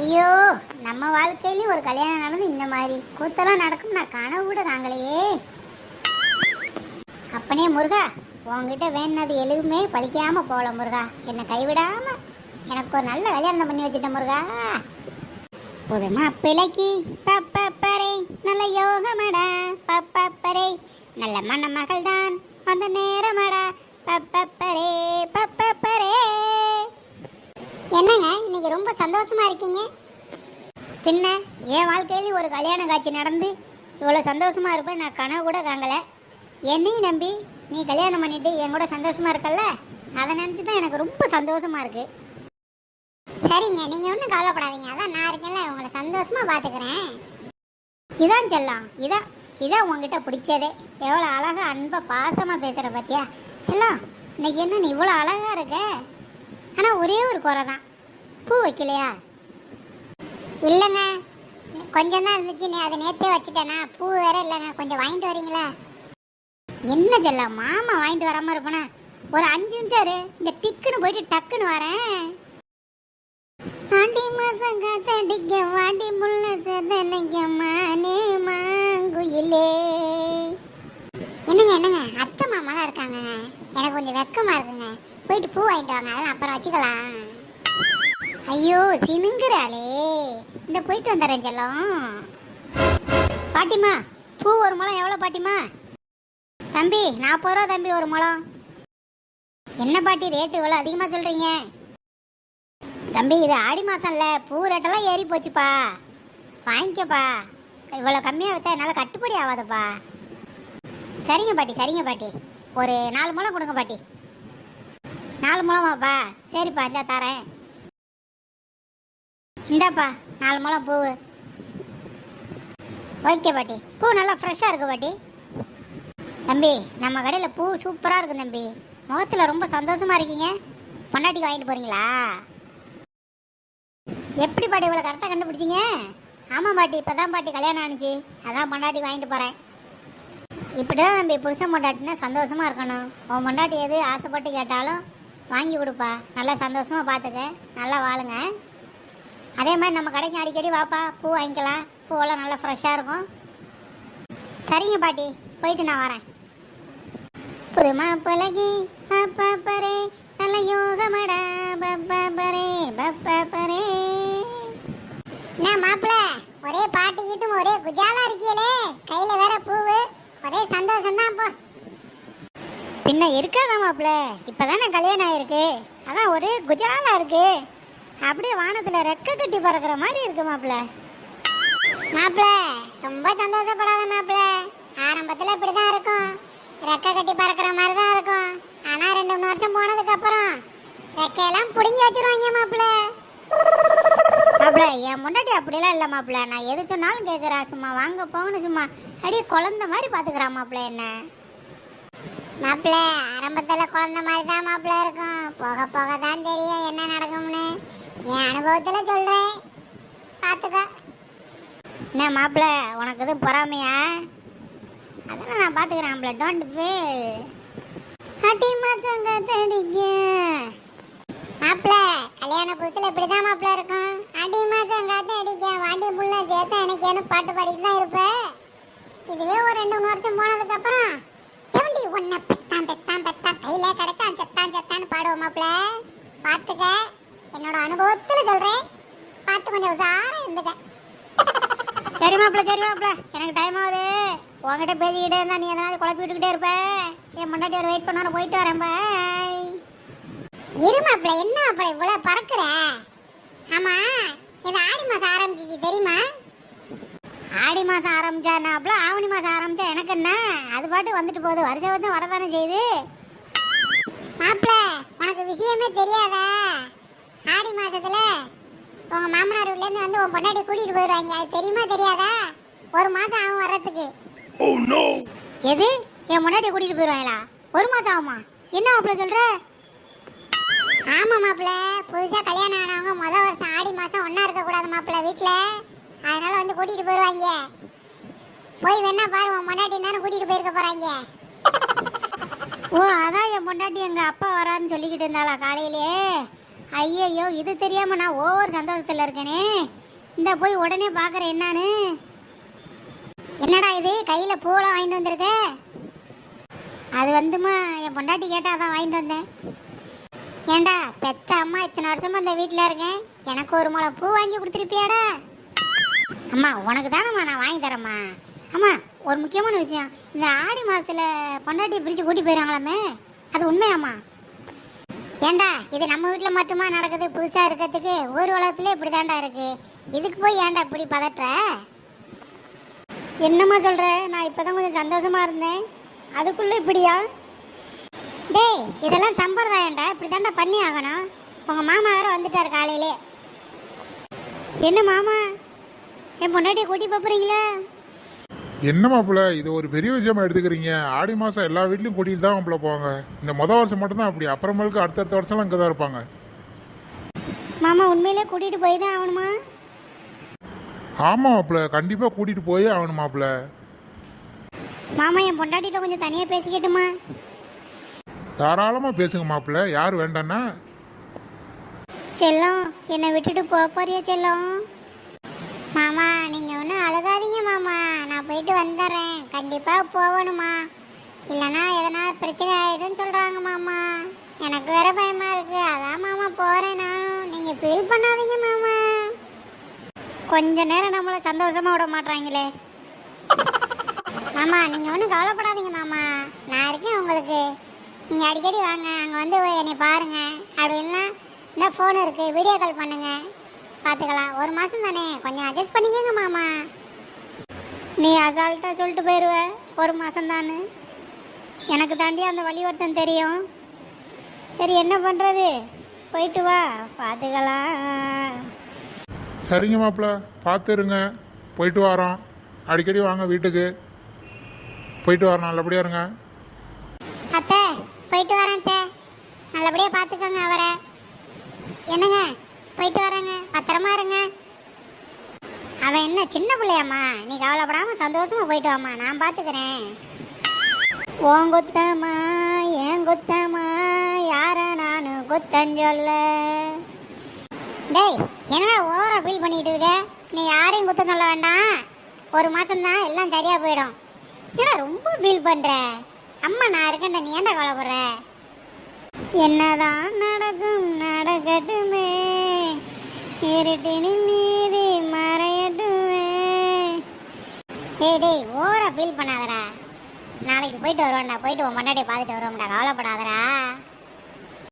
ஐயோ, நம்ம வாழ்க்கையிலயும் ஒரு கல்யாணம் நடந்து இந்த மாதிரி கூத்தெல்லாம் நடக்கும் நான் கனவு கூட காங்கலையே. அப்பனே முருகா, உங்ககிட்ட வேணுனது எதுவுமே பழிக்காம போல முருகா. என்னை கைவிடாம எனக்கு ஒரு நல்ல கல்யாணம் பண்ணி வச்சுட்ட முருகா. புதுமா பிள்ளைக்கு பப்பரே நல்ல யோகமடா, பப்பரே நல்ல மணமகள் தான் வந்த நேரமடா, பப்பரே பப்பரே. என்னங்க இன்னைக்கு ரொம்ப சந்தோஷமா இருக்கீங்க? பின்ன என் வாழ்க்கையில ஒரு கல்யாண காட்சி நடந்து இவ்வளோ சந்தோஷமா இருப்பேன் நான் கனவு கூட காங்கலை. என்னையும் நம்பி நீ கல்யாணம் பண்ணிட்டு என் கூட சந்தோஷமா இருக்கல்ல, அதை நினச்சி தான் எனக்கு ரொம்ப சந்தோஷமா இருக்கு. சரிங்க, நீங்கள் ஒன்றும் கவலைப்படாதீங்க, அதான் நான் இருக்கேன்ல, உங்களை சந்தோஷமா பார்த்துக்கிறேன். இதான் செல்லம், இதான் உங்ககிட்ட பிடிச்சதே. எவ்வளோ அழகா அன்பா பாசமாக பேசுகிற பார்த்தியா செல்லம். இன்னைக்கு என்ன நீ இவ்வளோ அழகா இருக்க, ஆனால் ஒரே ஒரு குறை தான், பூ வைக்கலையா? இல்லைங்க, கொஞ்சம் தான் இருந்துச்சு, நீ அதை நேற்றே வச்சுட்டேனா, பூ வேற இல்லைங்க, கொஞ்சம் வாங்கிட்டு வரீங்களா? என்ன செல்லம், மாமா வாங்கிட்டு வராமல் இருப்பேனா? ஒரு 5 நிமிஷம் இரு, இந்த டிக்குன்னு போயிட்டு டக்குன்னு வரேன். ஆண்டி மாசங்க தடிக்க வாண்டி முள்ள சதனைக்க மானே மாங்குயிலே. என்னங்க அத்தை மாமாலாம் இருக்காங்க, எனக்கு கொஞ்சம் வெக்கமா இருக்குங்க, போயிட்டு பூ வாங்கிட்டு வாங்க, அதெல்லாம் அப்புறம் வச்சுக்கலாம். ஐயோ சினுங்குறாளே, இந்த போயிட்டு வந்துடுறேன் செல்லம். பாட்டிமா, பூ ஒரு முழம் எவ்வளோ பாட்டிமா? தம்பி 40 ரூபா தம்பி ஒரு முழம். என்ன பாட்டி ரேட்டு இவ்வளோ அதிகமாக சொல்கிறீங்க? தம்பி இது ஆடி மாதம்ல, பூ ரேட்டெல்லாம் ஏறி போச்சுப்பா, வாங்கிக்கப்பா. இவ்வளோ கம்மியாக வைத்தா என்னால் கட்டுப்படி ஆகாதுப்பா. சரிங்க பாட்டி, ஒரு 4 முழம் கொடுங்க பாட்டி. 4 முழமாப்பா? சரிப்பா, இந்த தரேன், இந்தாப்பா 4 முழம் பூ. ஓகே பாட்டி, பூ நல்லா ஃப்ரெஷ்ஷாக இருக்கு பாட்டி. தம்பி நம்ம கடையில் பூ சூப்பராக இருக்கும் தம்பி, முகத்தில் ரொம்ப சந்தோஷமாக இருக்கீங்க. பொண்டாட்டிக்கு வாங்கிட்டு போகிறீங்களா? எப்படி பாட்டி இவ்வளோ கரெக்டாக கண்டுபிடிச்சிங்க? ஆமாம் பாட்டி, இப்போ தான் பாட்டி கல்யாணம் ஆனிச்சு, அதான் பொண்டாட்டிக்கு வாங்கிட்டு போகிறேன். இப்படி தான் தம்பி புருஷன் பொண்டாட்டினா சந்தோஷமாக இருக்கணும். உன் பொண்டாட்டி எது ஆசைப்பட்டு கேட்டாலும் வாங்கி கொடுப்பா, நல்லா சந்தோஷமாக பார்த்துக்க, நல்லா வாழுங்க. அதே மாதிரி நம்ம கடைக்கு அடிக்கடி வாப்பா, பூ வாங்கிக்கலாம், பூவெல்லாம் நல்லா ஃப்ரெஷ்ஷாக இருக்கும். சரிங்க பாட்டி, போயிட்டு நான் வரேன். புதுமா பழகி பப்பரே நல்ல யோகமடா, பப்பரே பப்பரே. என்ன மாப்பிள்ள, ஒரே பாட்டுக்கிட்டும் ஒரே குஜாலா இருக்கியலே, கையில வேற பூவு, ஒரே சந்தோஷம் தான். அப்போ பின்ன இருக்காதா மாப்பிள்ள, இப்பதானே கல்யாணம் ஆயிருக்கு, அதான் ஒரே குஜாலா இருக்கு, அப்படியே வானத்துல ரெக்க கட்டி பறக்கிற மாதிரி இருக்கு மாப்பிள்ள. மாப்பிள்ள ரொம்ப சந்தோஷப்படாத மாப்பிள்ள, ஆரம்பத்துல இப்படிதான் இருக்கும், ரெக்க கட்டி பறக்கிற மாதிரி தான் இருக்கும். ஆனா 2-3 வருஷம் போனதுக்கு அப்புறம் ரெக்கையெல்லாம் பிடுங்கி வச்சிருவாங்க மாப்பிள்ள. மாப்பிள்ள என் முன்னாடி அப்படிலாம் இல்லை மாப்பிள்ள, நான் எது சொன்னாலும் கேட்குறா, சும்மா வாங்க போகணும், சும்மா அப்படியே குழந்த மாதிரி பார்த்துக்கிறா மாப்பிள்ள என்ன. மாப்பிள்ள ஆரம்பத்தில் குழந்த மாதிரி தான் மாப்பிள்ள இருக்கும், போக போக தான் தெரியும் என்ன நடக்கும்னு, என் அனுபவத்தில் சொல்கிறேன், பார்த்துக்க. என்ன மாப்பிள்ள உனக்கு எதுவும் பொறாமையா? அதெல்லாம் நான் பார்த்துக்கிறேன் மாப்பிள்ள, டோன்ட் ஃபீல். அடி மாசங்க தடிக்க மாப்பிள்ள கல்யாண புதுசுல இப்படிதான் மாப்பிள்ள இருக்கும், அடி மாசங்க தடிக்க வாண்டி புள்ள சேர்த்து அணைக்கன்னு பாட்டு பாடிட்டு தான் இருப்பேன். இதுவே ஒரு 2-3 வருஷம் போனதுக்கு அப்புறம் எப்படி உன்னை பெத்தான் கையில கிடைச்சான் செத்தான்னு பாடுவோம் மாப்பிள்ள, பார்த்துக்க, என்னோட அனுபவத்தில் சொல்றேன், பார்த்து கொஞ்சம் உசாரா இருந்துக்க. சரி மாப்பிள்ள, எனக்கு டைம் ஆகுது, உங்ககிட்ட பேசிக்கிட்டே இருந்தா நீ எதனாவது குழப்பி விட்டுக்கிட்டே இருப்ப, என் முன்னாடி ஒரு வெயிட் பண்ண போயிட்டு வரேன், பாய். இரு மாப்பிள்ள, என்ன மாப்பிள்ள இவ்வளோ பறக்குற? ஆமா, இது ஆடி மாதம் ஆரம்பிச்சிச்சு தெரியுமா? ஆடி மாதம் ஆரம்பிச்சானாப்புல, ஆவணி மாதம் ஆரம்பிச்சா எனக்கு என்ன, அது பாட்டு வந்துட்டு போகுது, வருஷம் வரதானே செய்யுது. மாப்பிள்ள உனக்கு விஷயமே தெரியாதா? ஆடி மாசத்துல உங்க மாமனார் வீட்லேருந்து வந்து உன் பொண்டாட்டி கூட்டிட்டு போயிடுவாங்க, அது தெரியுமா தெரியாதா? 1 மாதம் ஆகும் வர்றதுக்கு. எது என் முன்னாடி கூட்டிட்டு போயிடுவாங்களா? 1 மாதம் ஆகுமா? என்ன மாப்பிள்ள சொல்ற? ஆமா மாப்பிள்ள, புதுசா கல்யாணம் ஆனவங்க முதல் வருஷம் ஆடி மாசம் ஒன்னா இருக்க கூடாது மாப்பிள்ள வீட்டுல, அதனால வந்து கூட்டிட்டு போயிடுவாங்க. போய் வேணா பாரு, உன் முன்னாடி நேரம் கூட்டிட்டு போயிருக்க போறாங்க. ஓ அதான் என் பொண்டாட்டி எங்க அப்பா வரான்னு சொல்லிக்கிட்டு இருந்தாளா காலையிலே, ஐயையோ, இது தெரியாம நான் ஓவர் சந்தோஷத்துல இருக்கேனே. இந்த போய் உடனே பாக்குறேன் என்னான்னு. என்னடா இது கையில பூவெல்லாம் வாங்கிட்டு வந்திருக்க? அது வந்துமா என் பொண்டாட்டி கேட்டா அதான் வாங்கிட்டு வந்தேன். ஏண்டா பெத்த அம்மா, இத்தனை வருஷமா இந்த வீட்டில் இருக்கேன், எனக்கு ஒரு முளை பூ வாங்கி கொடுத்துருப்பியாடா? அம்மா உனக்கு தானம்மா நான் வாங்கி தரேம்மா. அம்மா ஒரு முக்கியமான விஷயம், இந்த ஆடி மாதத்தில் பொண்டாட்டியை பிரித்து கூட்டி போயிடுறாங்களாமே, அது உண்மையாம்மா? ஏண்டா இது நம்ம வீட்டில் மட்டுமா நடக்குது? புதுசாக இருக்கிறதுக்கு ஒரு உலகத்துலேயே இப்படி தாண்டா இருக்கு. இதுக்கு போய் ஏன்டா இப்படி பதட்டுற? என்னம்மா சொல்கிற? நான் இப்போ தான் கொஞ்சம் சந்தோஷமாக இருந்தேன், அதுக்குள்ளே இப்படியா? டேய் இதெல்லாம் சம்பிரதாயம்டா, இப்படி தாண்டா பண்ணி ஆகணும். உங்கள் மாமா வேறு வந்துட்டார் காலையிலே. என்ன மாமா, என் பொண்டாட்டியை கூட்டி போகிறீங்களா? என்ன மாப்பிள்ள, இது ஒரு பெரிய விஷயமா எடுத்துக்கிறீங்க? ஆடி மாதம் எல்லா வீட்லையும் கூட்டிகிட்டு தான் மாப்பிள்ள போவாங்க. இந்த வருஷம் மட்டும்தான் அப்படி, அப்புறமேலுக்கு அடுத்தடுத்த வருஷம்லாம் இங்கே தான் இருப்பாங்க. மாமா உண்மையிலே கூட்டிகிட்டு போய் தான் ஆகணுமா? ஆமாம் மாப்பிள்ள, கண்டிப்பாக கூட்டிகிட்டு போயே ஆகணும் மாப்பிள்ள. மாமா என் பொண்டாட்டிகிட்ட கொஞ்சம் தனியாக பேசிக்கட்டுமா? தாராளமாக பேசுங்க மாப்பிள்ள, யார் வேண்டான்னா? செல்லம் என்னை விட்டுட்டு போறியா செல்லம்? மாமா நீங்கள் ஒன்றும் அழுகாதீங்க மாமா, நான் போயிட்டு வந்துடுறேன். கண்டிப்பாக போகணுமா, இல்லைனா எதனா பிரச்சனை ஆகிடுன்னு சொல்கிறாங்க மாமா. எனக்கு வேற பயமாக இருக்குது, அதான் மாமா போகிறேன் நானும். நீங்கள் ஃபீல் பண்ணாதீங்க மாமா. கொஞ்ச நேரம் நம்மளை சந்தோஷமாக விட மாட்றாங்களே. மாமா நீங்கள் ஒன்றும் கவலைப்படாதீங்க மாமா, நான் இருக்கேன் உங்களுக்கு. நீங்கள் அடிக்கடி வாங்க, அங்கே வந்து என்னை பாருங்கள். அப்படி இல்லைன்னா இந்த ஃபோன் இருக்குது, வீடியோ கால் பண்ணுங்கள், பார்த்துக்கலாம். ஒரு மாதம் தானே, கொஞ்சம் அட்ஜஸ்ட் பண்ணிக்கோங்க மாமா. நீ அசால்ட்டாக சொல்லிட்டு போயிடுவ ஒரு மாதம் தானே, எனக்கு தாண்டி அந்த வழிவர்த்தம் தெரியும். சரி என்ன பண்ணுறது, போயிட்டு வா, பார்த்துக்கலாம். சரிங்க மாப்பிள்ள, பார்த்துருங்க, போயிட்டு வரோம். அடிக்கடி வாங்க வீட்டுக்கு, போயிட்டு வரோம், நல்லபடியாக இருங்க. அத்தை போயிட்டு வரேன் அத்தை, நல்லபடியாக பார்த்துக்கோங்க அவரை. என்னங்க போயிட்டு வரேங்க, பத்திரமா இருங்க. அவன் என்ன சின்ன பிள்ளையாம்மா, நீ கவலைப்படாமல் சந்தோஷமாக போயிட்டு வாம்மா, நான் பார்த்துக்கிறேன். உன் குத்தம்மா என் குத்தம்மா, யார நானு குத்தஞ்சொல்ல. டேய் என்னடா ஓவரா ஃபீல் பண்ணிட்டு இருக்க? நீ யாரையும் குத்தம் சொல்ல வேண்டாம், ஒரு மாதம்தான் எல்லாம் சரியாக போயிடும். ஏடா ரொம்ப ஃபீல் பண்ணுற? அம்மா நான் இருக்கேன்டா, நீ ஏன்டா கவலைப்படுற? என்னதான் நடக்கும் நடக்கட்டுமே, இருட்டினின் மீதி மறையட்டுமே. டேய் ஓவரா ஃபீல் பண்ணாதடா, நாளைக்கு போயிட்டு வருவோம்டா, போயிட்டு உன் பொண்டாட்டியை பார்த்துட்டு வருவோம்டா, கவலைப்படாதடா.